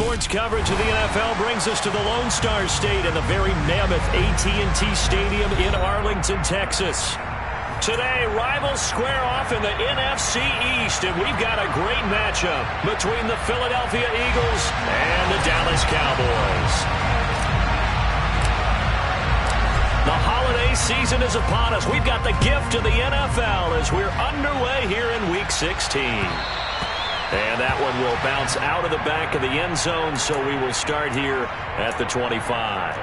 Sports coverage of the NFL brings us to the Lone Star State in the very mammoth AT&T Stadium in Arlington, Texas. Today, rivals square off in the NFC East, and we've got a great matchup between the Philadelphia Eagles and the Dallas Cowboys. The holiday season is upon us. We've got the gift of the NFL as we're underway here in Week 16. And that one will bounce out of the back of the end zone, so we will start here at the 25.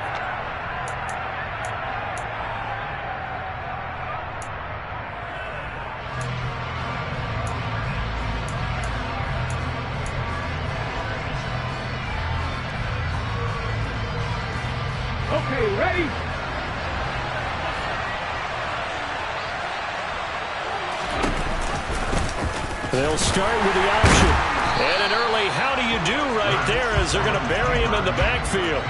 Okay, ready? They'll start with the option. And an early how do you do right there as they're going to bury him in the backfield.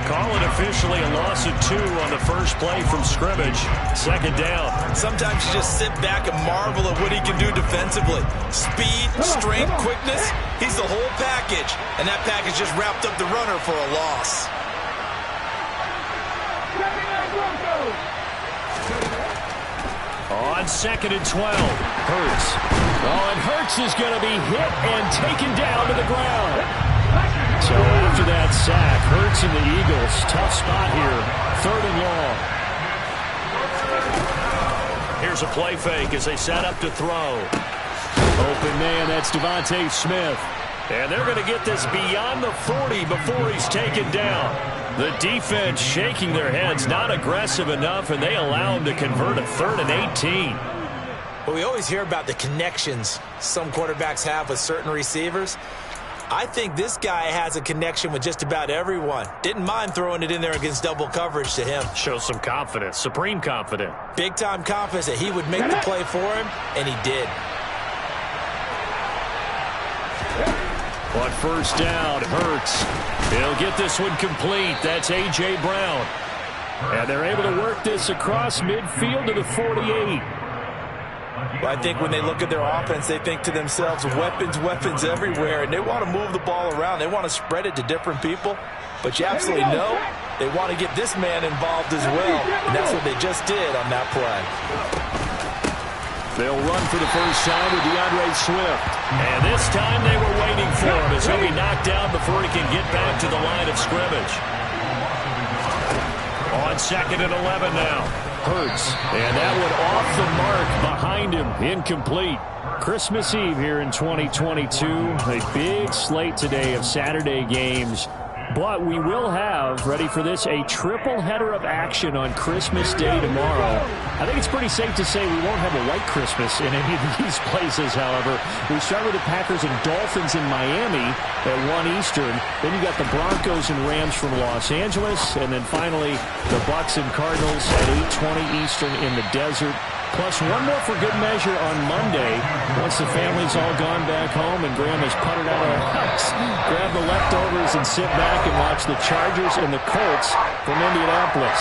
Call it officially a loss of 2 on the first play from scrimmage. Second down. Sometimes you just sit back and marvel at what he can do defensively. Speed, strength, quickness. He's the whole package. And that package just wrapped up the runner for a loss. On 2nd and 12, Hurts. Oh, and Hurts is going to be hit and taken down to the ground. So after that sack, Hurts and the Eagles, tough spot here, 3rd and long. Here's a play fake as they set up to throw. Open man, that's Devontae Smith. And they're going to get this beyond the 40 before he's taken down. The defense shaking their heads, not aggressive enough, and they allow him to convert a 3rd and 18. Well, we always hear about the connections some quarterbacks have with certain receivers. I think this guy has a connection with just about everyone. Didn't mind throwing it in there against double coverage to him. Shows some confidence, supreme confidence. Big-time confidence that he would make the play for him, and he did. On first down, Hurts. He'll get this one complete. That's A.J. Brown. And they're able to work this across midfield to the 48. Well, I think when they look at their offense, they think to themselves, weapons, weapons everywhere, and they want to move the ball around. They want to spread it to different people. But you absolutely know they want to get this man involved as well, and that's what they just did on that play. They'll run for the first time with DeAndre Swift. And this time they were waiting for him as he'll be knocked down before he can get back to the line of scrimmage. On 2nd and 11 now. Hurts. And that one off the mark behind him. Incomplete. Christmas Eve here in 2022. A big slate today of Saturday games. But we will have, ready for this, a triple header of action on Christmas Day tomorrow. I think it's pretty safe to say we won't have a white Christmas in any of these places, however. We start with the Packers and Dolphins in Miami at 1 Eastern. Then you got the Broncos and Rams from Los Angeles. And then finally, the Bucs and Cardinals at 8:20 Eastern in the desert. Plus one more for good measure on Monday. Once the family's all gone back home and Graham has puttered out of the house, grab the leftovers and sit back and watch the Chargers and the Colts from Indianapolis.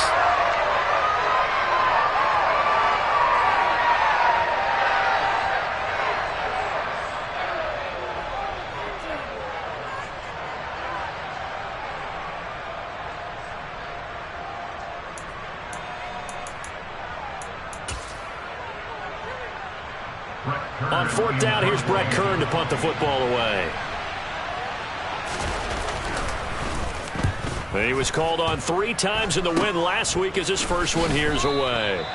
On 4th down, here's Brett Kern to punt the football away. He was called on 3 times in the win last week as his first one here's away.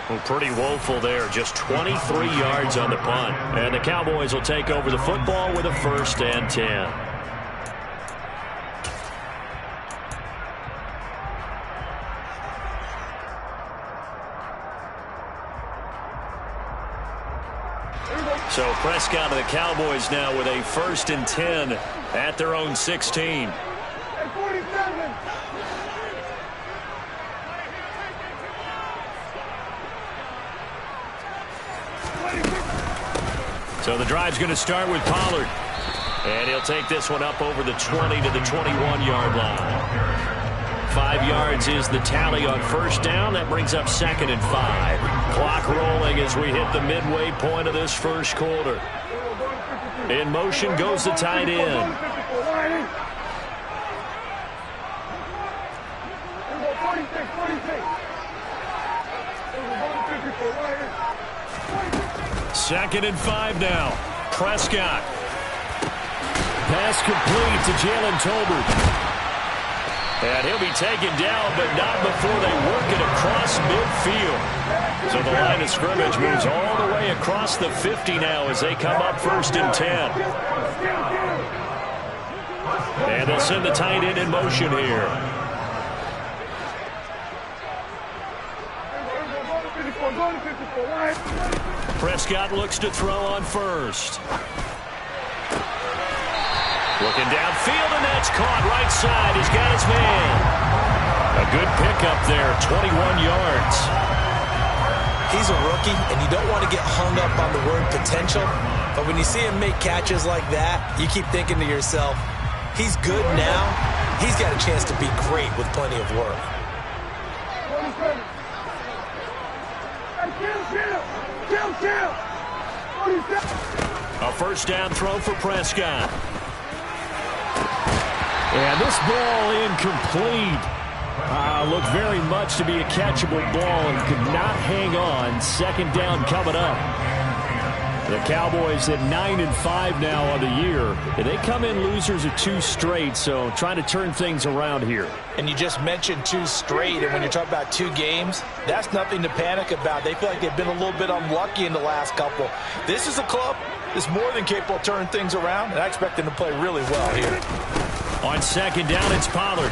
Well, pretty woeful there, just 23 yards on the punt. And the Cowboys will take over the football with a 1st and 10. So Prescott and the Cowboys now with a 1st and 10 at their own 16. So the drive's going to start with Pollard. And he'll take this one up over the 20 to the 21-yard line. 5 yards is the tally on first down. That brings up 2nd and 5. Clock rolling as we hit the midway point of this first quarter. In motion goes the tight end. 2nd and 5 now. Prescott. Pass complete to Jalen Tolbert. And he'll be taken down, but not before they work it across midfield. So the line of scrimmage moves all the way across the 50 now as they come up 1st and 10. And they'll send the tight end in motion here. Prescott looks to throw on 1st. Looking downfield, and that's caught right side. He's got his man. A good pickup there, 21 yards. He's a rookie, and you don't want to get hung up on the word potential. But when you see him make catches like that, you keep thinking to yourself, he's good now. He's got a chance to be great with plenty of work. A 1st down throw for Prescott. And this ball incomplete. Looked very much to be a catchable ball and could not hang on. 2nd down coming up. The Cowboys at 9-5 now on the year. And they come in losers of 2 straight, so trying to turn things around here. And you just mentioned 2 straight, and when you're talking about 2 games, that's nothing to panic about. They feel like they've been a little bit unlucky in the last couple. This is a club that's more than capable of turning things around, and I expect them to play really well here. On 2nd down, it's Pollard.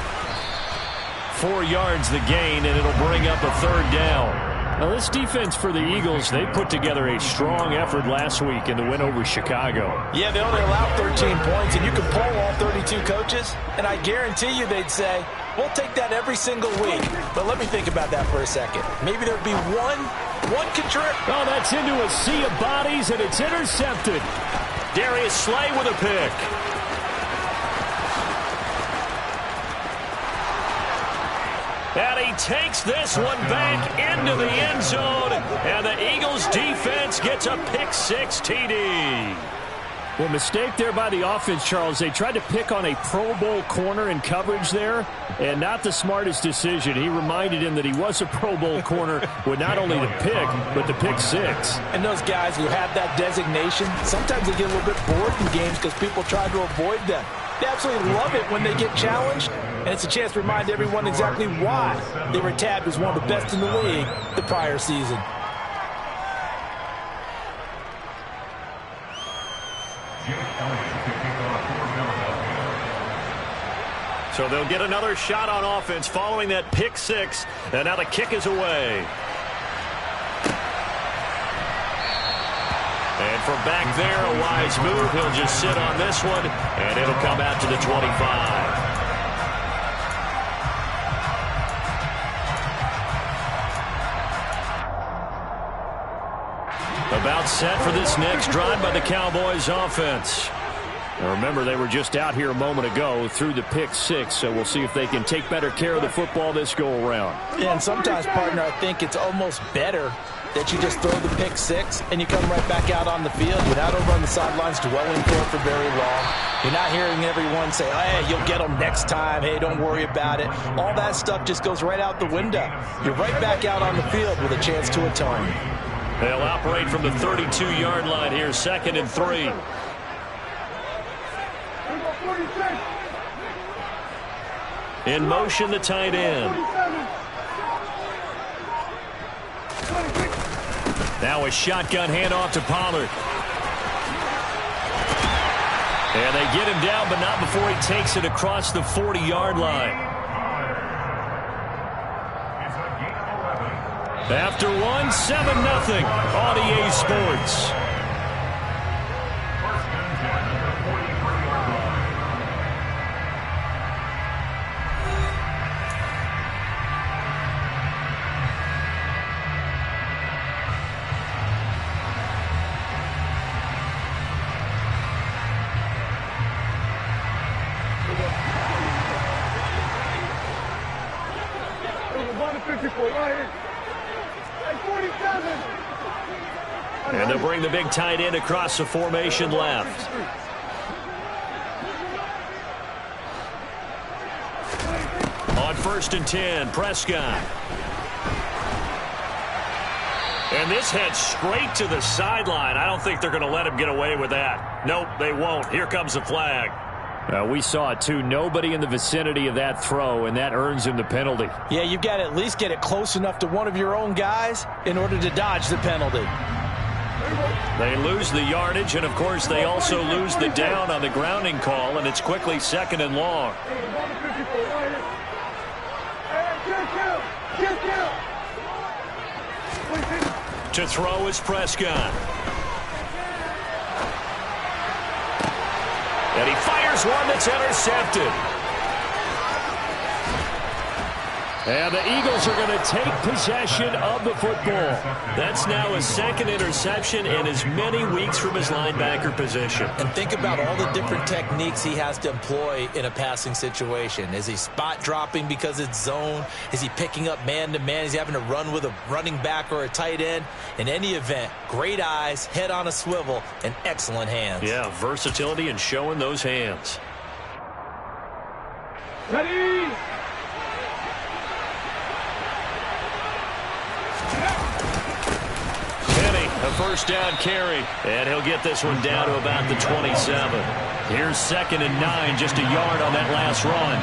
4 yards the gain, and it'll bring up a 3rd down. Now, this defense for the Eagles, they put together a strong effort last week in the win over Chicago. Yeah, they only allowed 13 points, and you can poll all 32 coaches, and I guarantee you they'd say, we'll take that every single week. But let me think about that for a second. Maybe there'd be one contrib. Oh, that's into a sea of bodies, and it's intercepted. Darius Slay with a pick. And he takes this one back into the end zone. And the Eagles defense gets a pick-6 TD. Well, mistake there by the offense, Charles. They tried to pick on a Pro Bowl corner in coverage there, and not the smartest decision. He reminded him that he was a Pro Bowl corner with not only the pick, but the pick-6. And those guys who have that designation, sometimes they get a little bit bored in games because people try to avoid them. They absolutely love it when they get challenged, and it's a chance to remind everyone exactly why they were tabbed as one of the best in the league the prior season. So they'll get another shot on offense following that pick-6, and now the kick is away. And from back there, a wise move. He'll just sit on this one, and it'll come out to the 25. About set for this next drive by the Cowboys offense. Now remember, they were just out here a moment ago through the pick-6, so we'll see if they can take better care of the football this go-around. Yeah, and sometimes, partner, I think it's almost better that you just throw the pick-6 and you come right back out on the field. You're not over on the sidelines dwelling for very long. You're not hearing everyone say, hey, you'll get them next time. Hey, don't worry about it. All that stuff just goes right out the window. You're right back out on the field with a chance to atone. They'll operate from the 32-yard line here, 2nd and 3. In motion, the tight end. Now a shotgun handoff to Pollard. And they get him down, but not before he takes it across the 40-yard line. After one, 7-0 on EA Sports. And they'll bring the big tight end across the formation left. On 1st and 10, Prescott. And this heads straight to the sideline. I don't think they're going to let him get away with that. Nope, they won't. Here comes the flag. We saw it, too. Nobody in the vicinity of that throw, and that earns him the penalty. Yeah, you've got to at least get it close enough to one of your own guys in order to dodge the penalty. They lose the yardage, and, of course, they also lose the down on the grounding call, and it's quickly 2nd and long. To throw is Prescott. And he fires one that's intercepted. And the Eagles are going to take possession of the football. That's now his 2nd interception in as many weeks from his linebacker position. And think about all the different techniques he has to employ in a passing situation. Is he spot dropping because it's zone? Is he picking up man-to-man? Is he having to run with a running back or a tight end? In any event, great eyes, head on a swivel, and excellent hands. Yeah, versatility and showing those hands. Ready? A first down carry, and he'll get this one down to about the 27. Here's 2nd and 9, just a yard on that last run.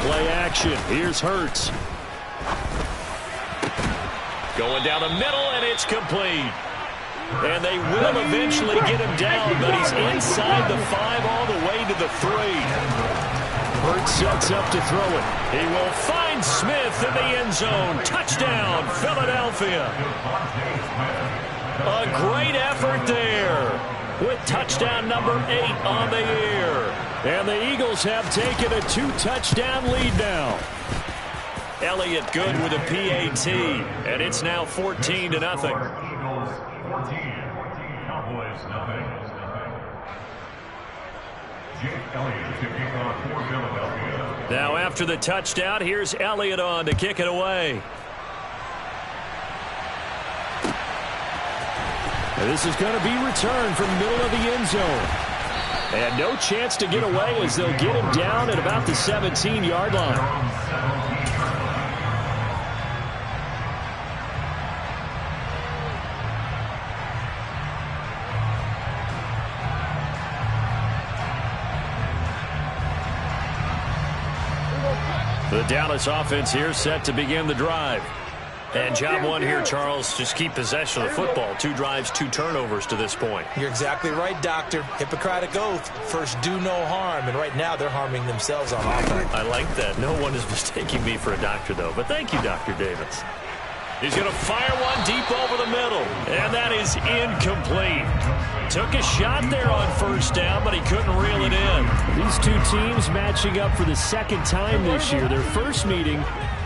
Play action. Here's Hurts. Going down the middle, and it's complete. And they will eventually get him down, but he's inside the 5 all the way to the 3. Hurts sets up to throw it. He will find Smith in the end zone. Touchdown, Philadelphia. A great effort there with touchdown number 8 on the year. And the Eagles have taken a 2-touchdown lead now. Elliott good with a PAT, and it's now 14-0. Eagles 14, Cowboys nothing. Jake Elliott to kick off for Philadelphia. Now after the touchdown, here's Elliott on to kick it away. And this is going to be returned from the middle of the end zone. And no chance to get away as they'll get him down at about the 17-yard line. The Dallas offense here set to begin the drive. And job one here, Charles, just keep possession of the football. 2 drives, 2 turnovers to this point. You're exactly right, Doctor. Hippocratic oath. First, do no harm. And right now, they're harming themselves on offense. I like that. No one is mistaking me for a doctor, though. But thank you, Dr. Davis. He's going to fire one deep over the middle. And that is incomplete. Took a shot there on first down, but he couldn't reel it in. These 2 teams matching up for the 2nd time this year. Their first meeting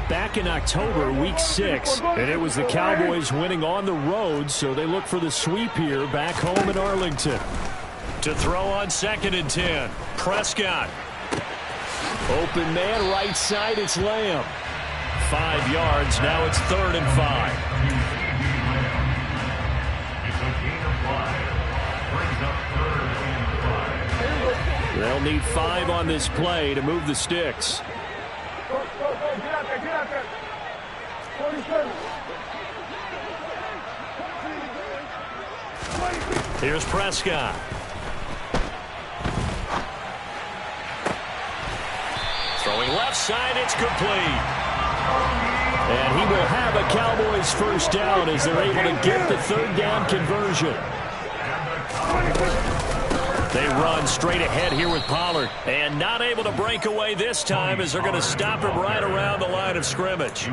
back in October, week 6, and it was the Cowboys winning on the road, so they look for the sweep here back home in Arlington. To throw on 2nd and 10, Prescott. Open man, right side, it's Lamb. 5 yards, now it's 3rd and 5. It's a gain of 5. Brings up 3rd and 5. They'll need 5 on this play to move the sticks. Here's Prescott. Throwing left side, it's complete. And he will have a Cowboys first down as they're able to get the 3rd down conversion. They run straight ahead here with Pollard. And not able to break away this time as they're going to stop him right around the line of scrimmage.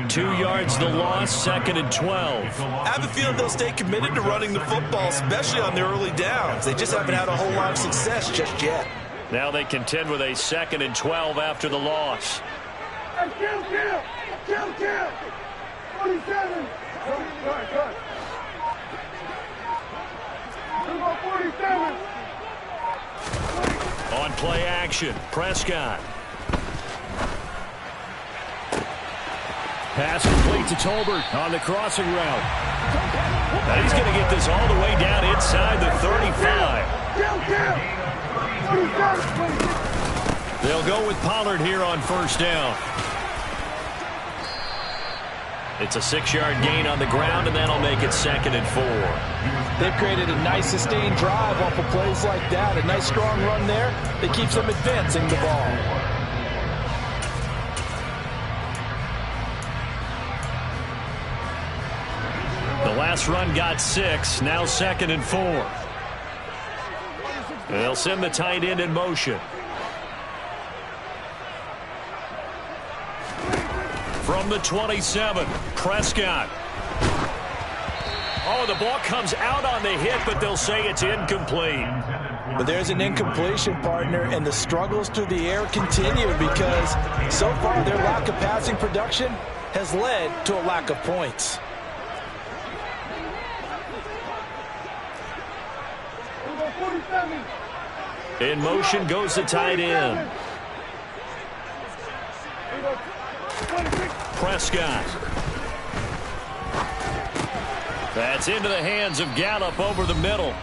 2 yards the loss, 2nd and 12. I have a feeling they'll stay committed to running the football, especially on their early downs. They just haven't had a whole lot of success just yet. Now they contend with a 2nd and 12 after the loss. Kill! 47! 47! On play action, Prescott. Pass complete to Tolbert on the crossing route. And he's going to get this all the way down inside the 35. They'll go with Pollard here on first down. It's a 6-yard gain on the ground, and that'll make it 2nd and 4. They've created a nice sustained drive off of plays like that. A nice strong run there that keeps them advancing the ball. The last run got 6, now 2nd and 4. They'll send the tight end in motion. From the 27, Prescott. Oh, the ball comes out on the hit, but they'll say it's incomplete. But there's an incompletion, partner, and the struggles through the air continue because so far their lack of passing production has led to a lack of points. In motion goes the tight end. Prescott. That's into the hands of Gallup over the middle.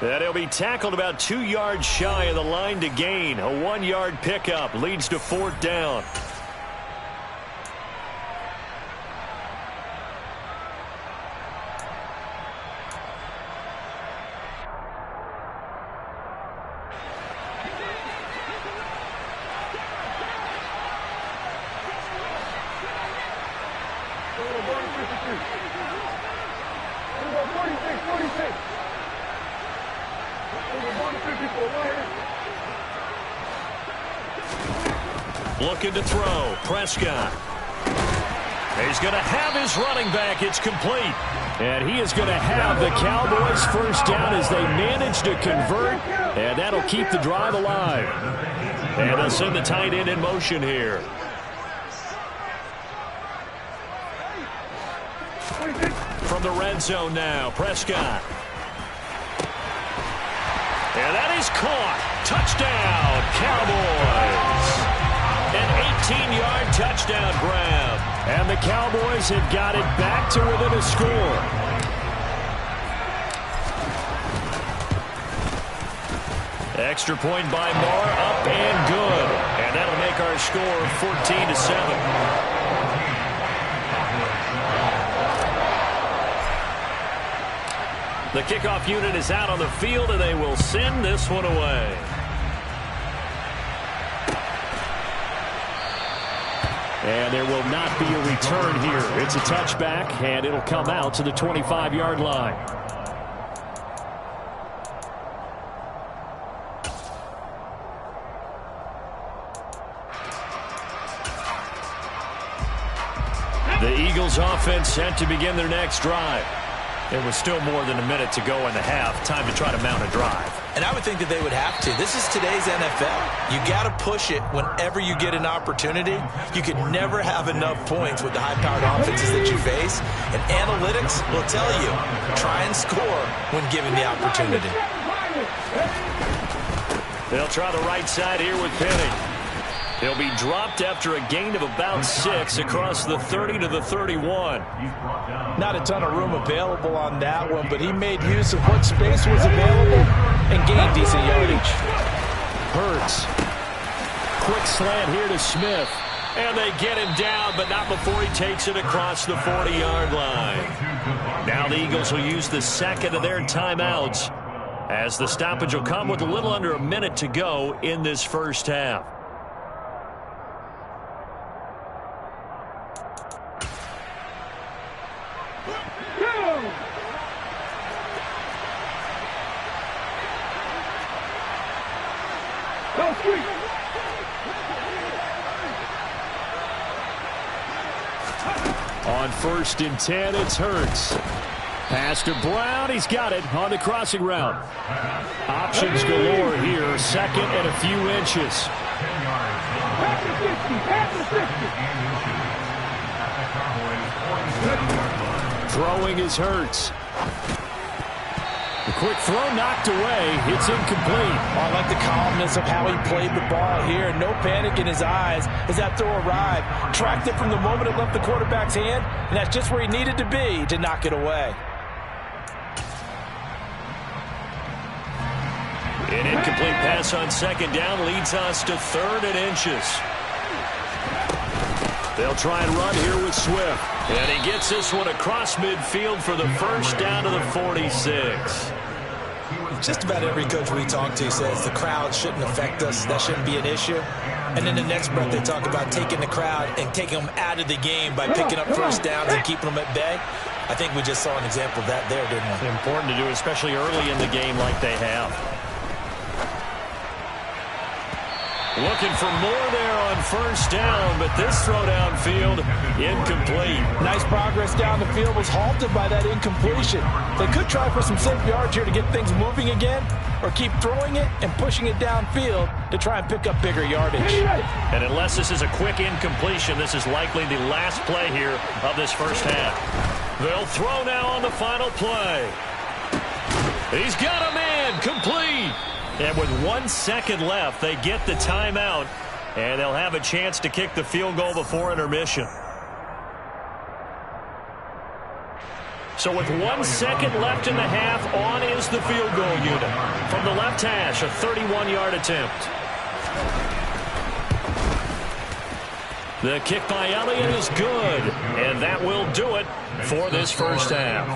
And he'll be tackled about 2 yards shy of the line to gain. A 1-yard pickup leads to 4th down. Looking to throw. Prescott. He's going to have his running back. It's complete. And he is going to have the Cowboys first down as they manage to convert. And that'll keep the drive alive. And they'll send the tight end in motion here. From the red zone now, Prescott. And that is caught. Touchdown, Cowboys. An 18-yard touchdown grab. And the Cowboys have got it back to within a score. Extra point by Moore, up and good. And that'll make our score 14-7. The kickoff unit is out on the field, and they will send this one away. And there will not be a return here. It's a touchback, and it'll come out to the 25-yard line. The Eagles offense set to begin their next drive. There was still more than a minute to go in the half. Time to try to mount a drive. And I would think that they would have to. This is today's NFL. You got to push it whenever you get an opportunity. You can never have enough points with the high-powered offenses that you face. And analytics will tell you, try and score when given the opportunity. They'll try the right side here with Penny. He'll be dropped after a gain of about 6 across the 30 to the 31. Not a ton of room available on that one, but he made use of what space was available and gained decent yardage. Hurts. Quick slant here to Smith. And they get him down, but not before he takes it across the 40-yard line. Now the Eagles will use the second of their timeouts as the stoppage will come with a little under a minute to go in this first half. On 1st and 10, it's Hurts. Pass to Brown. He's got it on the crossing route. Options galore here. 2nd and a few inches. Throwing is Hurts. The quick throw knocked away. It's incomplete. Oh, I like the calmness of how he played the ball here. No panic in his eyes as that throw arrived. Tracked it from the moment it left the quarterback's hand, and that's just where he needed to be to knock it away. An incomplete pass on 2nd down leads us to 3rd and inches. They'll try and run here with Swift. And he gets this one across midfield for the first down to the 46. Just about every coach we talk to says the crowd shouldn't affect us. That shouldn't be an issue. And in the next breath, they talk about taking the crowd and taking them out of the game by picking up first downs and keeping them at bay. I think we just saw an example of that there, didn't we? Important to do, especially early in the game like they have. Looking for more there on first down, but this throw downfield incomplete. Nice progress down the field, was halted by that incompletion. They could try for some safe yards here to get things moving again, or keep throwing it and pushing it downfield to try and pick up bigger yardage. And unless this is a quick incompletion, this is likely the last play here of this first half. They'll throw now on the final play. He's got a man, complete. And with 1 second left, they get the timeout, and they'll have a chance to kick the field goal before intermission. So with 1 second left in the half, on is the field goal unit. From the left hash, a 31-yard attempt. The kick by Elliott is good, and that will do it for this first half.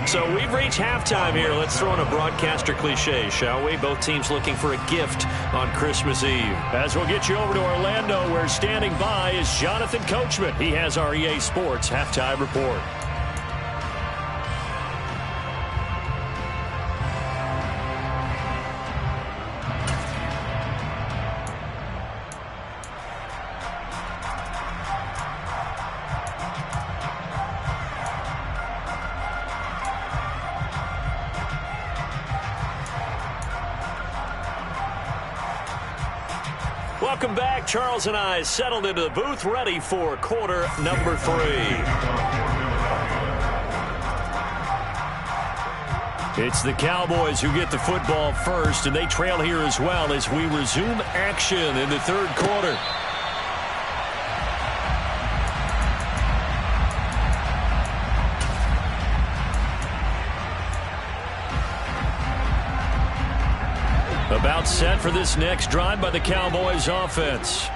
So we've reached halftime here. Let's throw in a broadcaster cliche, shall we? Both teams looking for a gift on Christmas Eve. As we'll get you over to Orlando, where standing by is Jonathan Coachman. He has our EA Sports Halftime Report. Welcome back. Charles and I settled into the booth, ready for quarter number 3. It's the Cowboys who get the football first, and they trail here as well as we resume action in the third quarter. About set for this next drive by the Cowboys offense.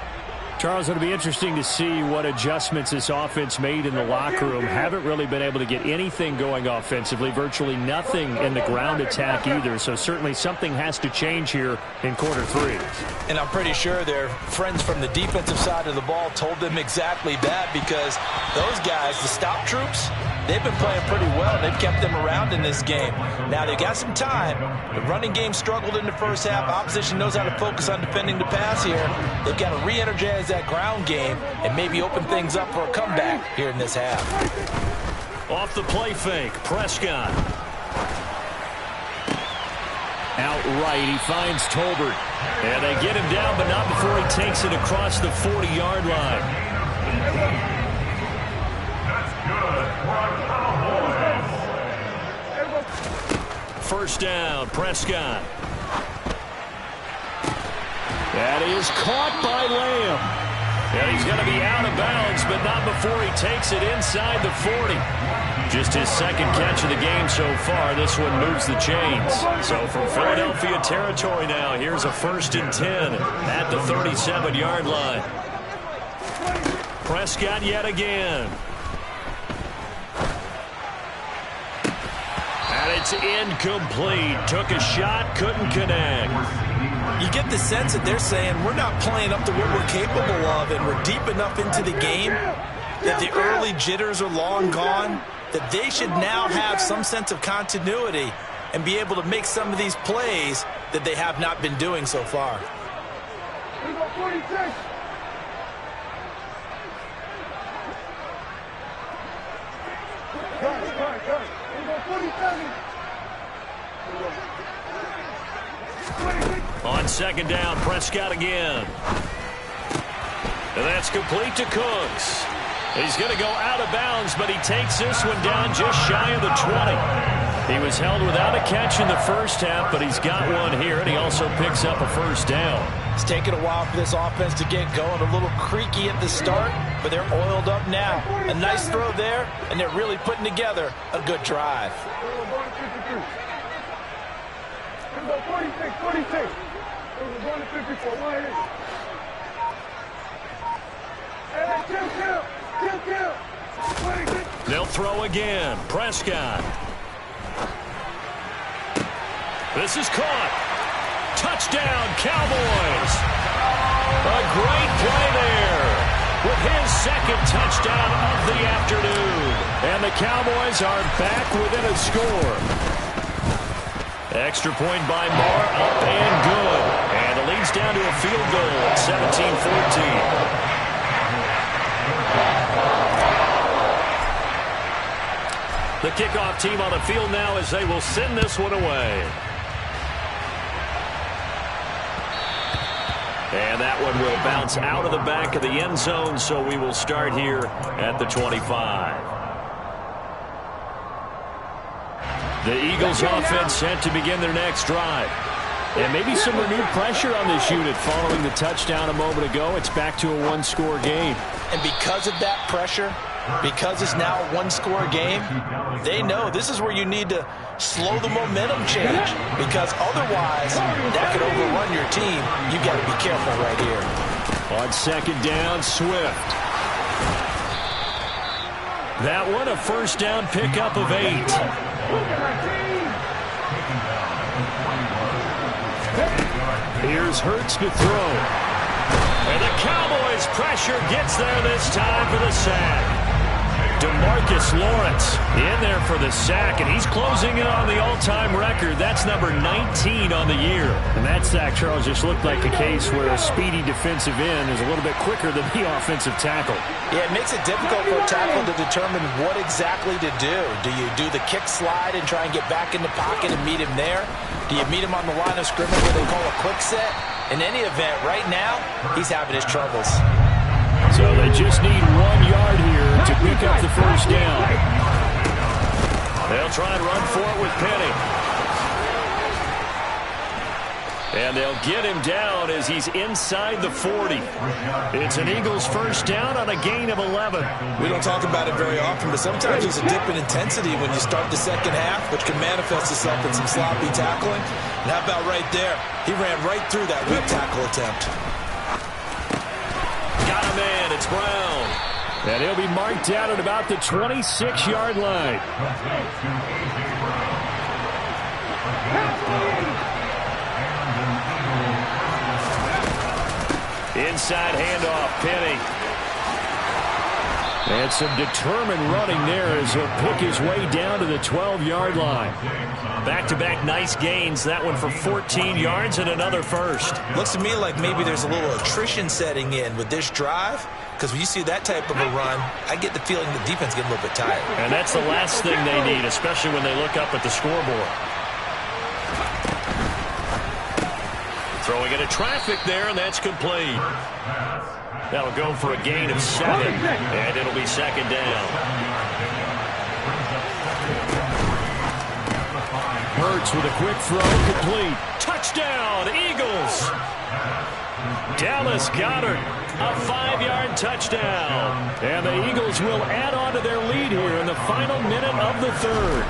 Charles, it'll be interesting to see what adjustments this offense made in the locker room. Haven't really been able to get anything going offensively, virtually nothing in the ground attack either. So certainly something has to change here in quarter 3. And I'm pretty sure their friends from the defensive side of the ball told them exactly that, because those guys, the stop troops, they've been playing pretty well. They've kept them around in this game. Now they've got some time. The running game struggled in the first half. Opposition knows how to focus on defending the pass here. They've got to re-energize that ground game and maybe open things up for a comeback here in this half. Off the play fake, Prescott. Outright, he finds Tolbert. And they get him down, but not before he takes it across the 40-yard line. First down, Prescott. That is caught by Lamb. And he's going to be out of bounds, but not before he takes it inside the 40. Just his second catch of the game so far. This one moves the chains. So from Philadelphia territory now, here's a 1st and 10 at the 37-yard line. Prescott yet again. And it's incomplete. Took a shot, couldn't connect. You get the sense that they're saying we're not playing up to what we're capable of, and we're deep enough into the game that the early jitters are long gone, that they should now have some sense of continuity and be able to make some of these plays that they have not been doing so far. On second down, Prescott again. And that's complete to Cooks. He's going to go out of bounds, but he takes this one down just shy of the 20. He was held without a catch in the first half, but he's got one here, and he also picks up a first down. It's taken a while for this offense to get going. A little creaky at the start, but they're oiled up now. A nice throw there, and they're really putting together a good drive. 46. Hey, chill. They'll throw again. Prescott. This is caught. Touchdown, Cowboys. A great play there with his second touchdown of the afternoon. And the Cowboys are back within a score. Extra point by Marr, up and good. And it leads down to a field goal at 17-14. The kickoff team on the field now as they will send this one away. And that one will bounce out of the back of the end zone, so we will start here at the 25. The Eagles offense set to begin their next drive. And maybe some renewed pressure on this unit following the touchdown a moment ago. It's back to a one-score game. And because of that pressure, because it's now a one-score game, they know this is where you need to slow the momentum change, because otherwise that could overrun your team. You got to be careful right here. On second down, Swift. That one a first down pickup of 8. Here's Hurts to throw. And the Cowboys' pressure gets there this time for the sack. DeMarcus Lawrence in there for the sack, and he's closing in on the all-time record. That's number 19 on the year. And that sack, Charles, just looked like a case where a speedy defensive end is a little bit quicker than the offensive tackle. Yeah, it makes it difficult for a tackle to determine what exactly to do. Do you do the kick slide and try and get back in the pocket and meet him there? Do you meet him on the line of scrimmage where they call a quick set? In any event, right now, he's having his troubles. So they just need 1 yard here to pick up the first down. They'll try and run for it with Penny. And they'll get him down as he's inside the 40. It's an Eagles first down on a gain of 11. We don't talk about it very often, but sometimes there's a dip in intensity when you start the second half, which can manifest itself in some sloppy tackling. And how about right there? He ran right through that weak tackle attempt. Got a man. It's Brown. And he'll be marked out at about the 26-yard line. Inside handoff, Penny. And some determined running there as he'll pick his way down to the 12-yard line. Back-to-back nice gains. That one for 14 yards and another first. Looks to me like maybe there's a little attrition setting in with this drive, because when you see that type of a run, I get the feeling the defense getting a little bit tired. And that's the last thing they need, especially when they look up at the scoreboard. Throwing into traffic there, and that's complete. That'll go for a gain of 7, and it'll be second down. Hurts with a quick throw, complete. Touchdown, Eagles! Dallas Goedert, a 5-yard touchdown. And the Eagles will add on to their lead here in the final minute of the third.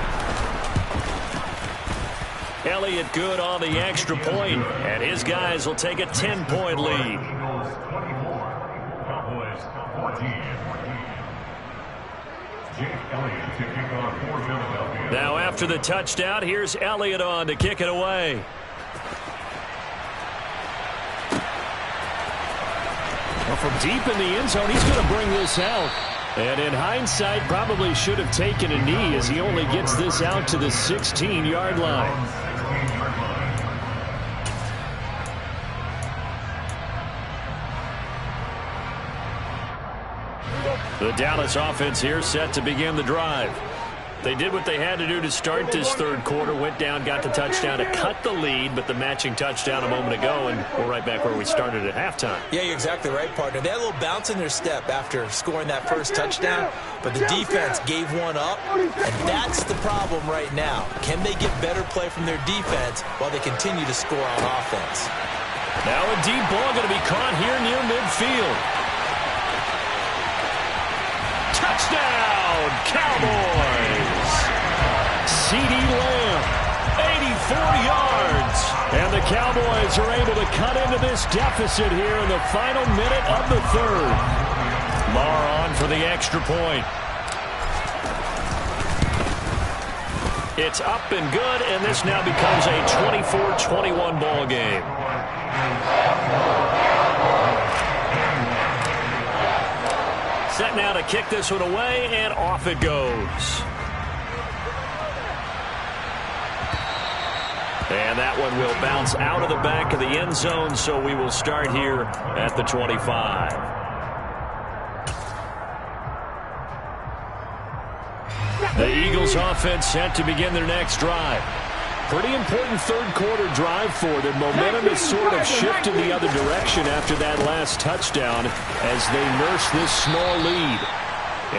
Elliott good on the extra point, and his guys will take a 10-point lead. Now after the touchdown, here's Elliott on to kick it away. Well, from deep in the end zone, he's going to bring this out. And in hindsight, probably should have taken a knee as he only gets this out to the 16-yard line. The Dallas offense here set to begin the drive. They did what they had to do to start this third quarter. Went down, got the touchdown to cut the lead, but the matching touchdown a moment ago, and we're right back where we started at halftime. Yeah, you're exactly right, partner. They had a little bounce in their step after scoring that first touchdown, but the defense gave one up, and that's the problem right now. Can they get better play from their defense while they continue to score on offense? Now a deep ball going to be caught here near midfield. Touchdown, Cowboys! CeeDee Lamb, 84 yards. And the Cowboys are able to cut into this deficit here in the final minute of the third. Marr on for the extra point. It's up and good, and this now becomes a 24-21 ball game. Set now to kick this one away, and off it goes. And that one will bounce out of the back of the end zone, so we will start here at the 25. The Eagles offense set to begin their next drive. Pretty important third-quarter drive for them. Momentum has sort of shifted the other direction after that last touchdown as they nurse this small lead.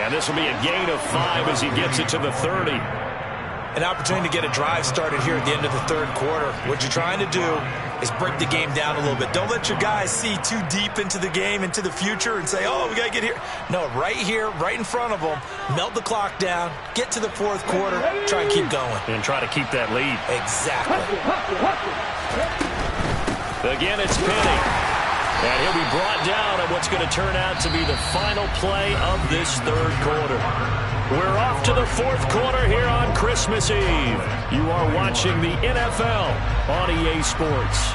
And this will be a gain of 5 as he gets it to the 30. An opportunity to get a drive started here at the end of the third quarter. What you're trying to do is break the game down a little bit. Don't let your guys see too deep into the game, into the future, and say, oh, we got to get here. No, right here, right in front of them, melt the clock down, get to the fourth quarter, try and keep going. And try to keep that lead. Exactly. Again, it's Penny. And he'll be brought down at what's going to turn out to be the final play of this third quarter. We're off to the fourth quarter here on Christmas Eve. You are watching the NFL on EA Sports.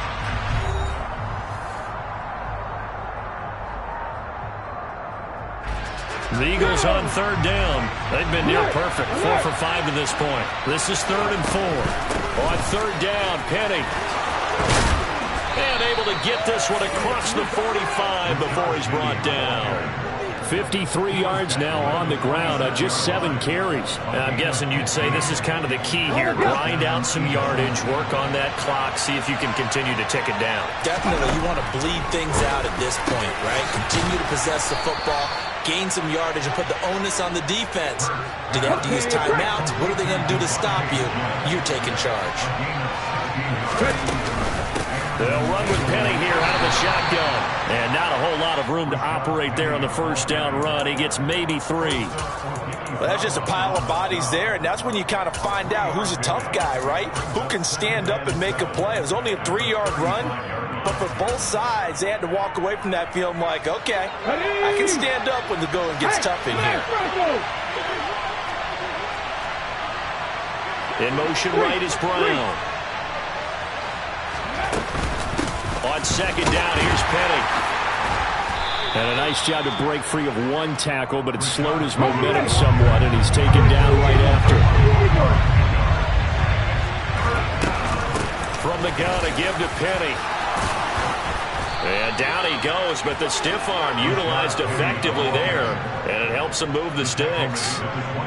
The Eagles on third down. They've been near perfect. 4 for 5 to this point. This is 3rd and 4. On third down, Penny. And able to get this one across the 45 before he's brought down. 53 yards now on the ground on just 7 carries. I'm guessing you'd say this is kind of the key here. Grind out some yardage, work on that clock, see if you can continue to tick it down. Definitely, you want to bleed things out at this point, right? Continue to possess the football, gain some yardage, and put the onus on the defense. Do they have to use timeouts? What are they going to do to stop you? You're taking charge. They'll run with Penny here out of the shotgun. And not a whole lot of room to operate there on the first down run. He gets maybe 3. Well, that's just a pile of bodies there, and that's when you kind of find out who's a tough guy, right? Who can stand up and make a play. It was only a 3-yard run, but for both sides, they had to walk away from that field like, okay, I can stand up when the going gets tough in here. In motion right is Brown. On second down, here's Penny. And a nice job to break free of one tackle, but it slowed his momentum somewhat, and he's taken down right after. From the gun, a give to Penny. And down he goes, but the stiff arm utilized effectively there, and it helps him move the sticks.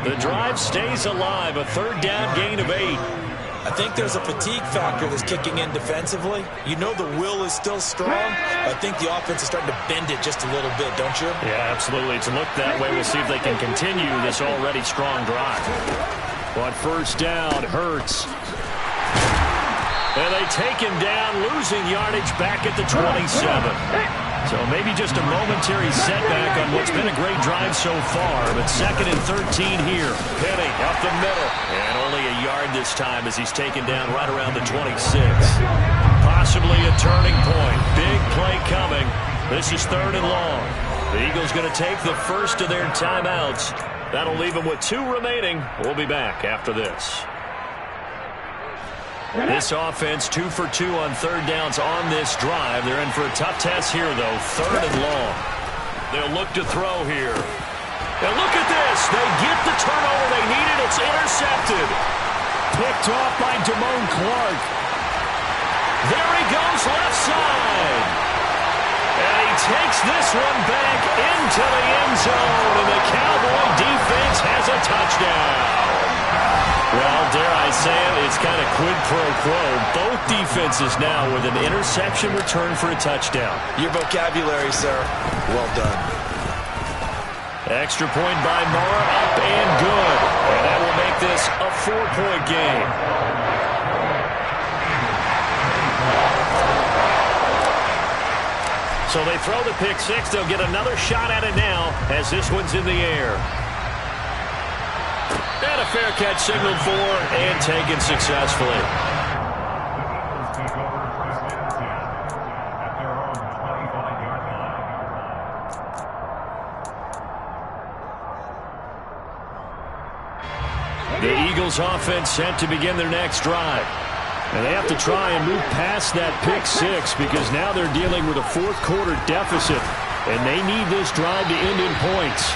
The drive stays alive, a third down gain of 8. I think there's a fatigue factor that's kicking in defensively. You know the will is still strong. I think the offense is starting to bend it just a little bit, don't you? Yeah, absolutely. It's looked that way. We'll see if they can continue this already strong drive. On first down, Hurts. And they take him down, losing yardage back at the 27. So maybe just a momentary setback on what's been a great drive so far. But 2nd and 13 here. Penny up the middle. And only a yard this time as he's taken down right around the 26. Possibly a turning point. Big play coming. This is 3rd and long. The Eagles going to take the first of their timeouts. That'll leave them with 2 remaining. We'll be back after this. This offense 2 for 2 on third downs on this drive. They're in for a tough test here, though. 3rd and long. They'll look to throw here. And look at this. They get the turnover they needed. It's intercepted. Picked off by Damone Clark. There he goes left side. And he takes this one back into the end zone. And the Cowboy defense has a touchdown. Well, dare I say it, it's kind of quid pro quo. Both defenses now with an interception return for a touchdown. Your vocabulary, sir. Well done. Extra point by Moore, up and good. And that will make this a 4-point game. So they throw the pick 6. They'll get another shot at it now as this one's in the air. And a fair catch signaled for and taken successfully. The Eagles offense set to begin their next drive. And they have to try and move past that pick six because now they're dealing with a fourth-quarter deficit, and they need this drive to end in points.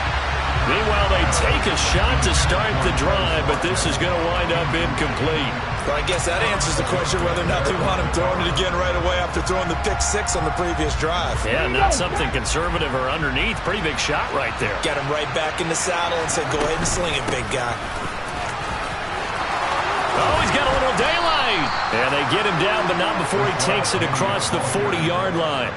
Meanwhile, they take a shot to start the drive, but this is going to wind up incomplete. Well, I guess that answers the question whether or not they want him throwing it again right away after throwing the pick six on the previous drive. Yeah, not something conservative or underneath. Pretty big shot right there. Got him right back in the saddle and said, go ahead and sling it, big guy. Oh, he's got a little daylight. And they get him down, but not before he takes it across the 40-yard line.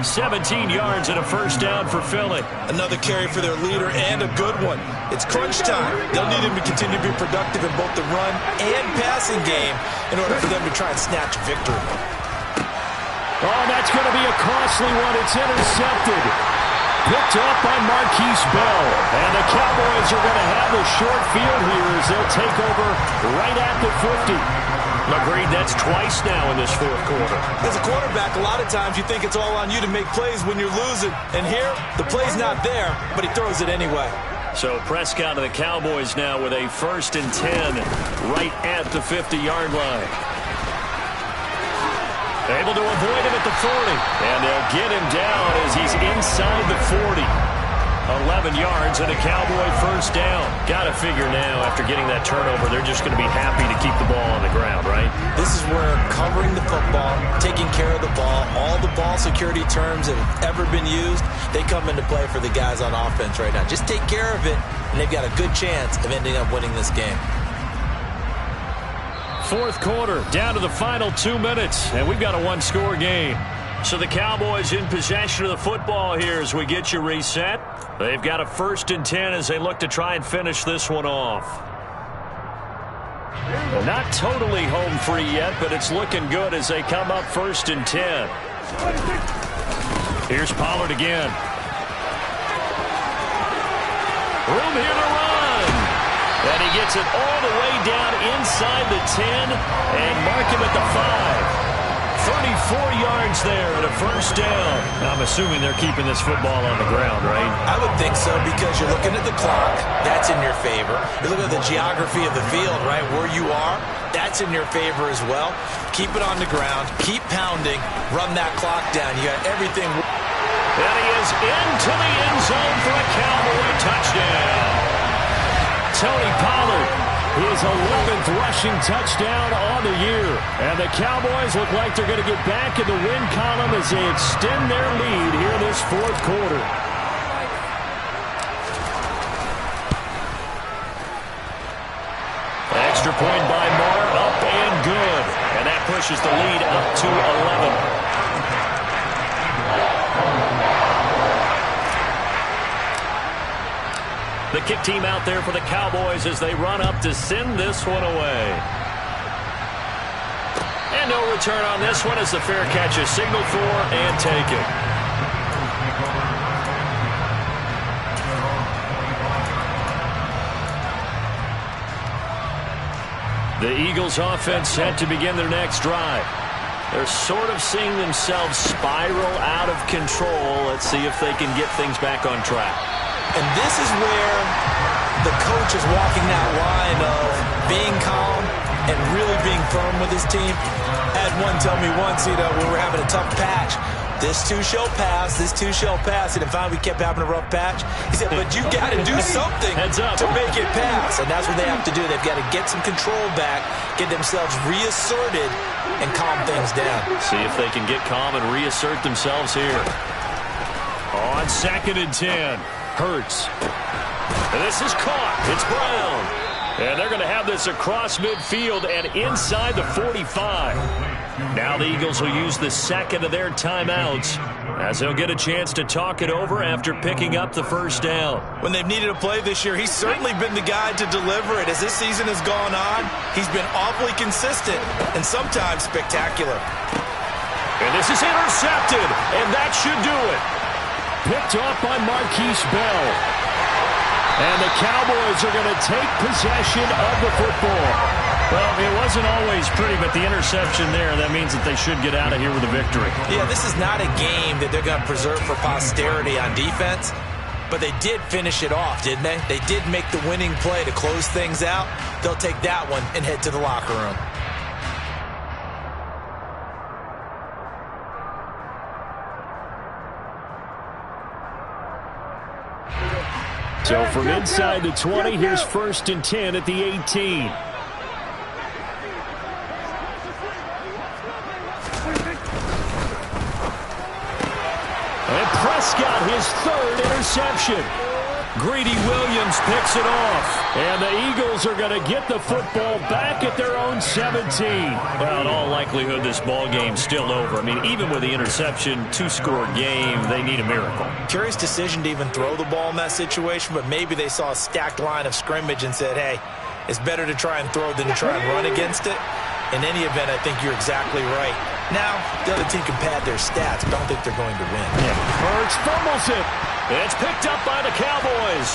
17 yards and a first down for Philly. Another carry for their leader and a good one. It's crunch time. They'll need him to continue to be productive in both the run and passing game in order for them to try and snatch victory. Oh, that's going to be a costly one. It's intercepted. Picked up by Marquise Bell. And the Cowboys are going to have a short field here as they'll take over right at the 50. Agreed, that's twice now in this fourth quarter. As a quarterback, a lot of times you think it's all on you to make plays when you're losing. And here, the play's not there, but he throws it anyway. So Prescott and the Cowboys now with a 1st and 10 right at the 50-yard line. Able to avoid him at the 40. And they'll get him down as he's inside the 40. 11 yards and a Cowboy first down. Got to figure now, after getting that turnover, they're just going to be happy to keep the ball on the ground, right? This is where covering the football, taking care of the ball, all the ball security terms that have ever been used, they come into play for the guys on offense right now. Just take care of it, and they've got a good chance of ending up winning this game. Fourth quarter, down to the final 2 minutes, and we've got a one-score game. So the Cowboys in possession of the football here as we get you reset. They've got a 1st and 10 as they look to try and finish this one off. Well, not totally home free yet, but it's looking good as they come up 1st and 10. Here's Pollard again. Room here to run. And he gets it all the way down inside the 10 and mark him at the 5. 34 yards there and a first down. I'm assuming they're keeping this football on the ground, right? I would think so because you're looking at the clock. That's in your favor. You're looking at the geography of the field, right? Where you are, that's in your favor as well. Keep it on the ground. Keep pounding. Run that clock down. You got everything. And he is into the end zone for a Cowboy touchdown. Tony Pollard. His 11th rushing touchdown on the year. And the Cowboys look like they're going to get back in the win column as they extend their lead here this fourth quarter. Extra point by Marr, up and good. And that pushes the lead up to 11. The kick team out there for the Cowboys as they run up to send this one away. And no return on this one as the fair catch is signaled for and taken. The Eagles offense set to begin their next drive. They're sort of seeing themselves spiral out of control. Let's see if they can get things back on track. And this is where the coach is walking that line of being calm and really being firm with his team. I had one tell me once, when we were having a tough patch, this too shall pass, this too shall pass. And finally we kept having a rough patch. He said, but you got to do something to make it pass. And that's what they have to do. They've got to get some control back, get themselves reasserted, and calm things down. See if they can get calm and reassert themselves here. On 2nd and 10. Hurts. And this is caught. It's Brown. And they're going to have this across midfield and inside the 45. Now the Eagles will use the second of their timeouts as they'll get a chance to talk it over after picking up the first down. When they've needed a play this year, he's certainly been the guy to deliver it. As this season has gone on, he's been awfully consistent and sometimes spectacular. And this is intercepted, and that should do it. Picked off by Marquise Bell. And the Cowboys are going to take possession of the football. Well, it wasn't always pretty, but the interception there, that means that they should get out of here with a victory. Yeah, this is not a game that they're going to preserve for posterity on defense. But they did finish it off, didn't they? They did make the winning play to close things out. They'll take that one and head to the locker room. So from inside the 20, here's 1st and 10 at the 18. And Prescott, his 3rd interception. Greedy Williams picks it off. And the Eagles are going to get the football back at their own 17. Well, in all likelihood, this ball game's still over. I mean, even with the interception, 2-score game, they need a miracle. Curious decision to even throw the ball in that situation, but maybe they saw a stacked line of scrimmage and said, hey, it's better to try and throw than to try and run against it. In any event, I think you're exactly right. Now, the other team can pad their stats, but I don't think they're going to win. Yeah. Hurts fumbles it. It's picked up by the Cowboys.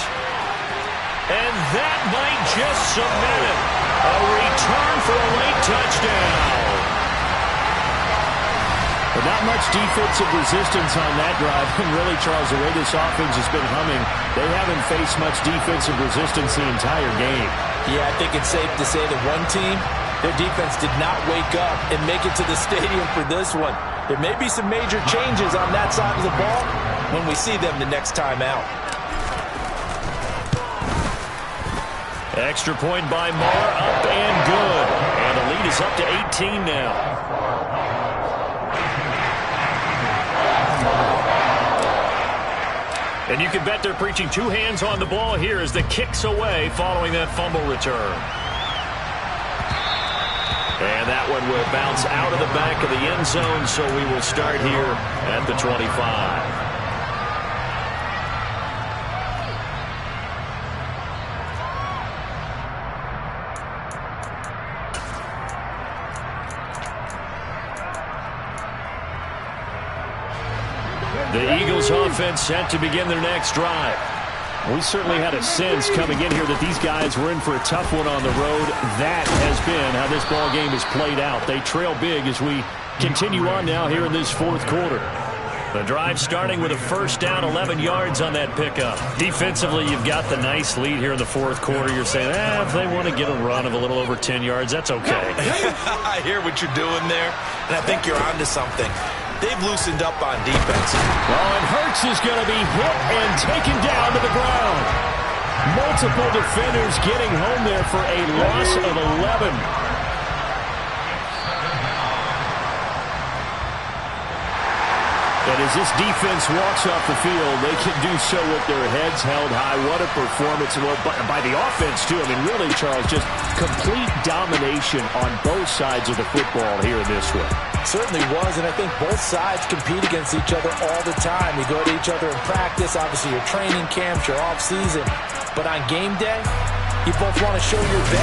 And that might just cement it. A return for a late touchdown. But not much defensive resistance on that drive. And really, Charles, the way this offense has been humming, they haven't faced much defensive resistance the entire game. Yeah, I think it's safe to say that one team, their defense did not wake up and make it to the stadium for this one. There may be some major changes on that side of the ball when we see them the next time out. Extra point by Marr, up and good. And the lead is up to 18 now. And you can bet they're preaching 2 hands on the ball here as the kick's away following that fumble return. And that one will bounce out of the back of the end zone, so we will start here at the 25. The Eagles offense set to begin their next drive. We certainly had a sense coming in here that these guys were in for a tough one on the road. That has been how this ball game has played out. They trail big as we continue on now here in this 4th quarter. The drive starting with a 1st down, 11 yards on that pickup. Defensively, you've got the nice lead here in the 4th quarter. You're saying, if they want to get a run of a little over 10 yards, that's okay. I hear what you're doing there, and I think you're onto something. They've loosened up on defense. Well, and Hurts is going to be hit and taken down to the ground. Multiple defenders getting home there for a loss of 11. And as this defense walks off the field, they can do so with their heads held high. What a performance by the offense, too. I mean, really, Charles, just complete domination on both sides of the football here in this one. Certainly was, and I think both sides compete against each other all the time. You go to each other in practice, obviously your training camps, your off-season. But on game day, you both want to show your best.